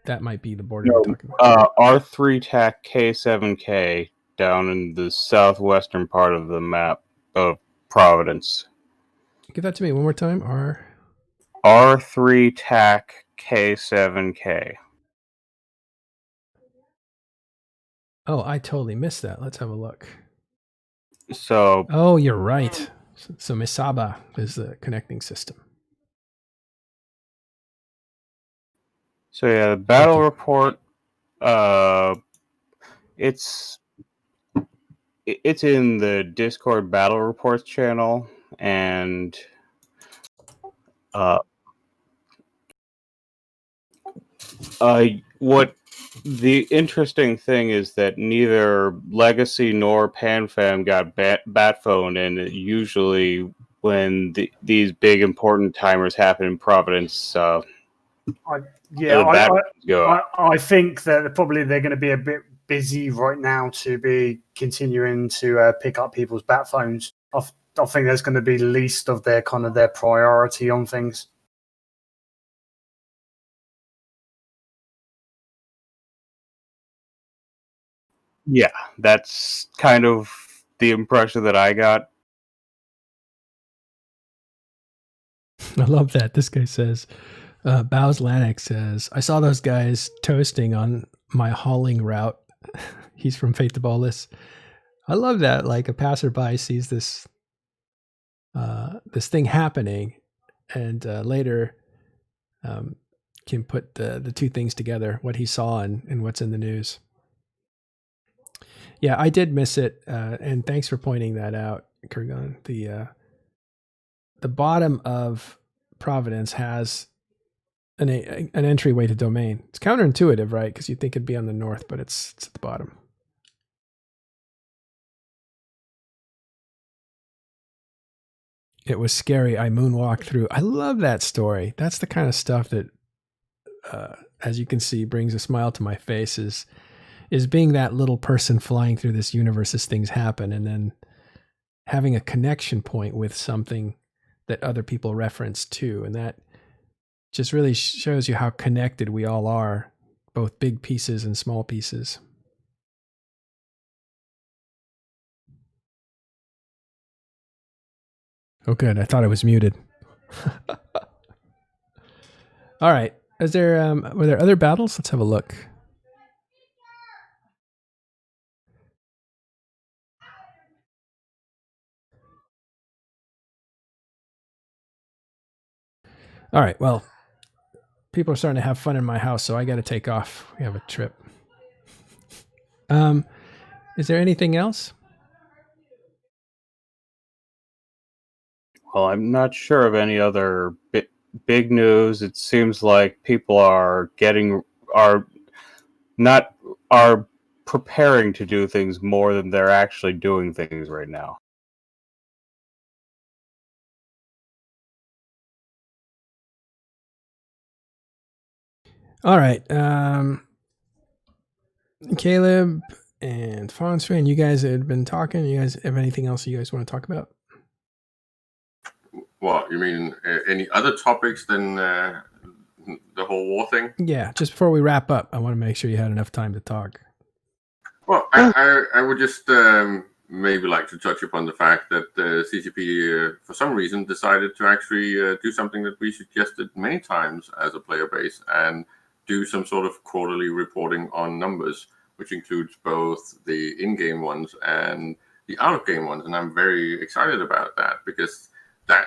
that might be the border we're talking about. R3 TAC K7K down in the southwestern part of the map of Providence. Give that to me one more time. R3 TAC K7K. Oh, I totally missed that. Let's have a look. So. Oh, you're right. So Mesaba is the connecting system. So yeah, the battle report. It's in the Discord battle reports channel, and what the interesting thing is that neither Legacy nor PanFam got bat phoned, and usually when these big important timers happen in Providence, I think that probably they're going to be a bit busy right now to be continuing to pick up people's bat phones. I think there's going to be least of their priority on things. Yeah, that's kind of the impression that I got. I love that. This guy says, Bows Lanik says, I saw those guys toasting on my hauling route. He's from Fate the Ballless. I love that. Like a passerby sees this thing happening, and later can put the two things together, what he saw and what's in the news. Yeah, I did miss it, and thanks for pointing that out, Kurgan. The bottom of Providence has an entryway to domain. It's counterintuitive, right? Because you'd think it'd be on the north, but it's at the bottom. It was scary. I moonwalked through. I love that story. That's the kind of stuff that, as you can see, brings a smile to my face. Is being that little person flying through this universe as things happen, and then having a connection point with something that other people reference too. And that just really shows you how connected we all are, both big pieces and small pieces. Oh, good. I thought I was muted. All right. Were there other battles? Let's have a look. All right. Well, people are starting to have fun in my house, so I got to take off. We have a trip. Is there anything else? Well, I'm not sure of any other big news. It seems like people are preparing to do things more than they're actually doing things right now. All right. Caleb, and Fonsray, and you guys had been talking. You guys have anything else you guys want to talk about? What, you mean any other topics than the whole war thing? Yeah, just before we wrap up, I want to make sure you had enough time to talk. Well, I would just maybe like to touch upon the fact that CCP, for some reason, decided to actually do something that we suggested many times as a player base and do some sort of quarterly reporting on numbers, which includes both the in-game ones and the out-of-game ones. And I'm very excited about that because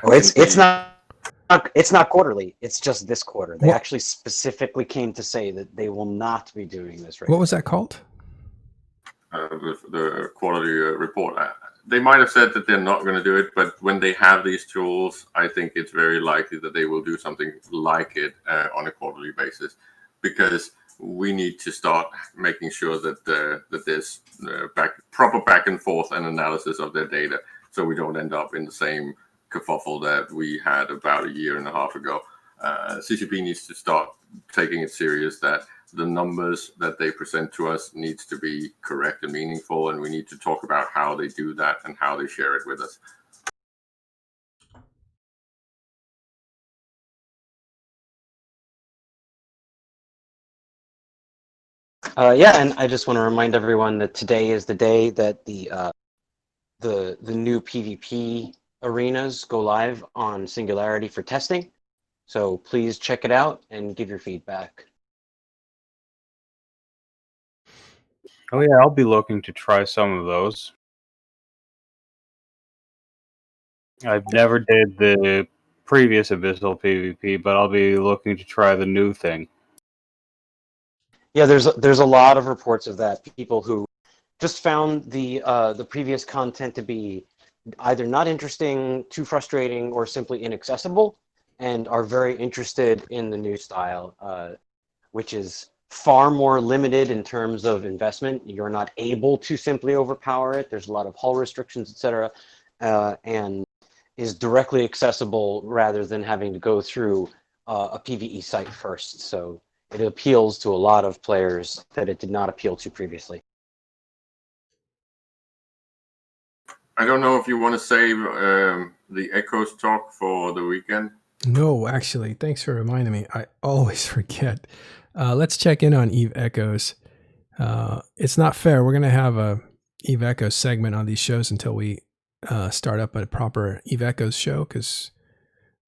it's not quarterly. It's just this quarter. They actually specifically came to say that they will not be doing this. What was that called? The quarterly report. They might have said that they're not going to do it, but when they have these tools, I think it's very likely that they will do something like it on a quarterly basis, because we need to start making sure that there's proper back and forth and analysis of their data, so we don't end up in the same kerfuffle that we had about a year and a half ago. CCP needs to start taking it serious that the numbers that they present to us needs to be correct and meaningful, and we need to talk about how they do that and how they share it with us. Yeah, and I just want to remind everyone that today is the day that the new PvP arenas go live on Singularity for testing. So please check it out and give your feedback. Oh yeah, I'll be looking to try some of those. I've never did the previous Abyssal PvP, but I'll be looking to try the new thing. Yeah, there's a lot of reports of that. People who just found the previous content to be either not interesting, too frustrating, or simply inaccessible, and are very interested in the new style, which is far more limited in terms of investment. You're not able to simply overpower it. There's a lot of hull restrictions, etc., and is directly accessible rather than having to go through a PvE site first. So it appeals to a lot of players that it did not appeal to previously. I don't know if you want to save the Echoes talk for the weekend. No, actually, thanks for reminding me. I always forget. Let's check in on Eve Echoes. It's not fair. We're going to have a Eve Echoes segment on these shows until we start up a proper Eve Echoes show, because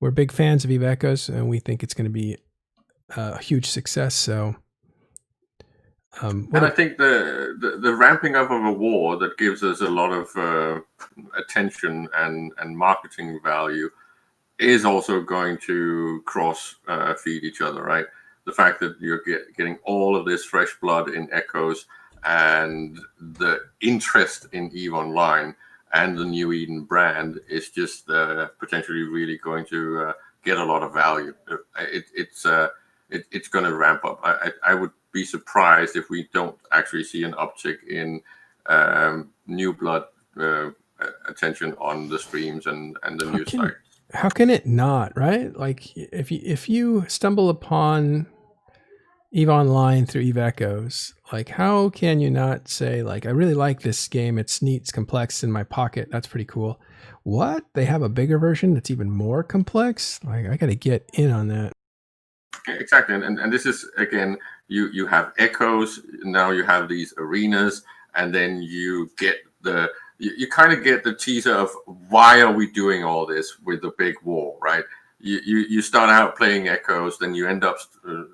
we're big fans of Eve Echoes and we think it's going to be a huge success. So, and I think the ramping up of a war that gives us a lot of attention and marketing value is also going to cross feed each other, right? The fact that you're getting all of this fresh blood in Echoes and the interest in EVE Online and the New Eden brand is just potentially really going to get a lot of value. It's going to ramp up. I would be surprised if we don't actually see an uptick in new blood attention on the streams and the news site. How can it not, right? Like if you stumble upon EVE Online through Eve Echoes, like how can you not say, like, I really like this game, it's neat, it's complex, in my pocket, that's pretty cool. What? They have a bigger version that's even more complex? Like, I gotta get in on that. Exactly, and this is, again, you have Echoes, now you have these arenas, and then you get you kind of get the teaser of why are we doing all this with the big war, right? You start out playing Echoes, then you end up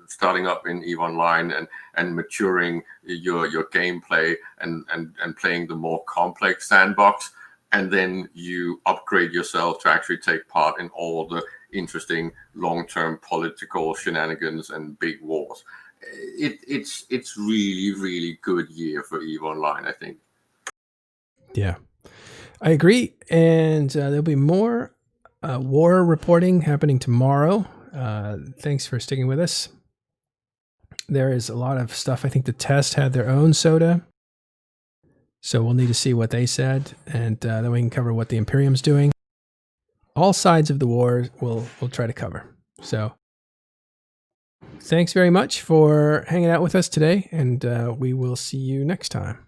starting up in EVE Online and maturing your gameplay and playing the more complex sandbox, and then you upgrade yourself to actually take part in all the interesting long-term political shenanigans and big wars. It's really good year for EVE Online, I think. Yeah, I agree. And there'll be more war reporting happening tomorrow. Thanks for sticking with us. There is a lot of stuff. I think the test had their own SOTA, so we'll need to see what they said, and then we can cover what the Imperium's doing. All sides of the war we'll try to cover. So thanks very much for hanging out with us today, and we will see you next time.